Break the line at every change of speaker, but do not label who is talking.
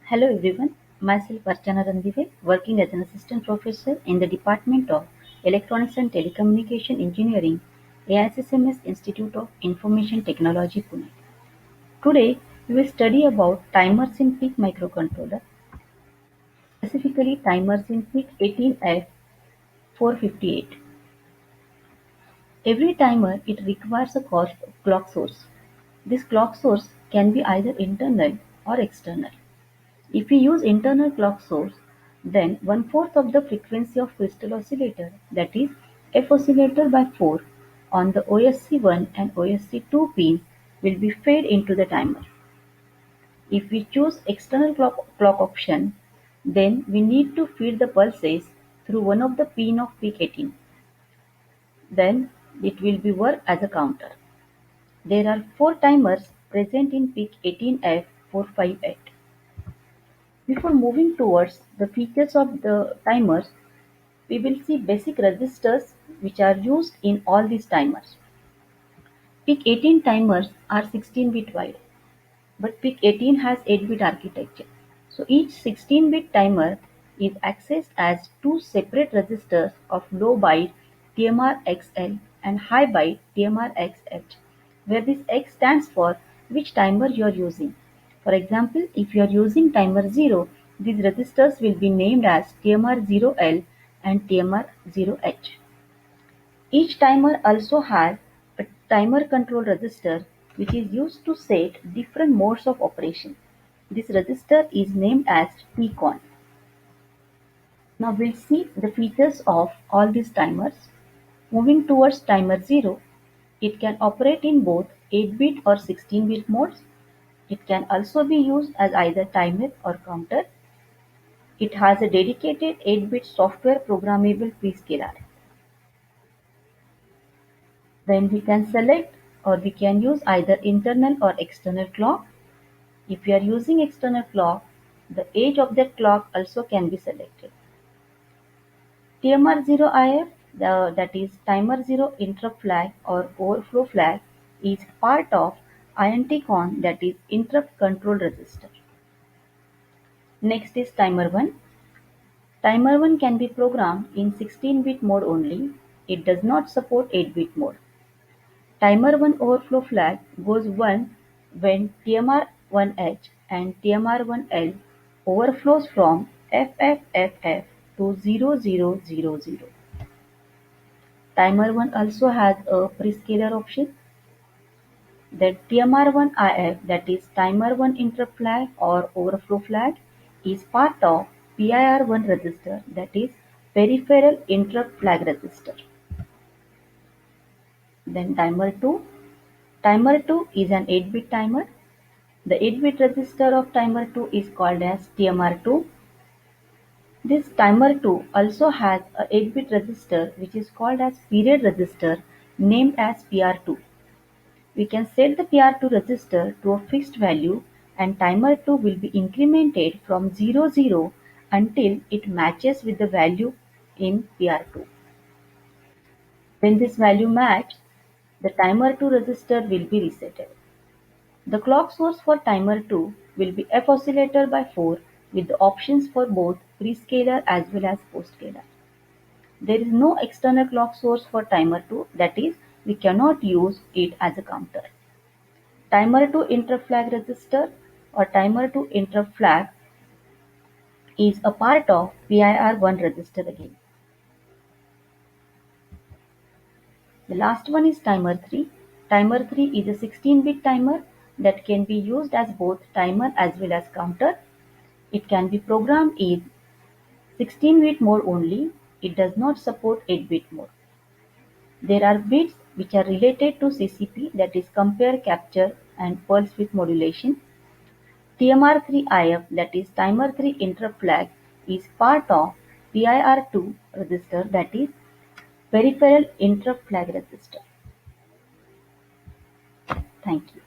Hello everyone, myself Archana Randive, working as an assistant professor in the Department of Electronics and Telecommunication Engineering, AISSMS Institute of Information Technology, Pune. Today, we will study about timers in PIC microcontroller, specifically timers in PIC 18F458. Every timer it requires a clock source. This clock source can be either internal or external. If we use internal clock source, then one-fourth of the frequency of crystal oscillator, that is F oscillator by 4, on the OSC1 and OSC2 pins will be fed into the timer. If we choose external clock option, then we need to feed the pulses through one of the pin of PIC 18. Then it will be work as a counter. There are 4 timers present in PIC 18F458. Before moving towards the features of the timers, we will see basic registers which are used in all these timers. PIC 18 timers are 16-bit wide, but PIC 18 has 8-bit architecture. So each 16-bit timer is accessed as two separate registers of low byte TMR-XL and high byte TMR-XH, where this X stands for which timer you are using. For example, if you are using timer 0, these registers will be named as TMR0L and TMR0H. Each timer also has a timer control register which is used to set different modes of operation. This register is named as TCON. Now we'll see the features of all these timers. Moving towards timer 0, it can operate in both 8-bit or 16-bit modes. It can also be used as either timer or counter. It has a dedicated 8-bit software programmable prescaler. Then we can select or we can use either internal or external clock. If we are using external clock, the age of that clock also can be selected. TMR0IF, that is timer 0 interrupt flag or overflow flag, is part of INTCON, that is interrupt control register. Next is timer 1. Timer 1 can be programmed in 16-bit mode only. It does not support 8-bit mode. Timer 1 overflow flag goes 1 when TMR1H and TMR1L overflows from FFFF to 0000. Timer 1 also has a prescaler option. The TMR1IF, that is timer 1 interrupt flag or overflow flag, is part of PIR1 register, that is peripheral interrupt flag register. Then timer 2. Timer 2 is an 8-bit timer. The 8-bit register of timer 2 is called as TMR2. This timer 2 also has a 8-bit register which is called as period register named as PR2. We can set the PR2 register to a fixed value and timer 2 will be incremented from 00 until it matches with the value in PR2. When this value matches, the timer 2 register will be resetted. The clock source for timer 2 will be F oscillator by 4 with the options for both prescaler as well as postscaler. There is no external clock source for timer 2, that is, we cannot use it as a counter. Timer 2 interrupt flag register or timer 2 interrupt flag is a part of PIR1 register again. The last one is timer 3. Timer 3 is a 16-bit timer that can be used as both timer as well as counter. It can be programmed in 16-bit mode only. It does not support 8-bit mode. There are bits which are related to CCP, that is compare, capture and pulse width modulation. TMR3IF, that is timer 3 interrupt flag, is part of PIR2 register, that is peripheral interrupt flag register. Thank you.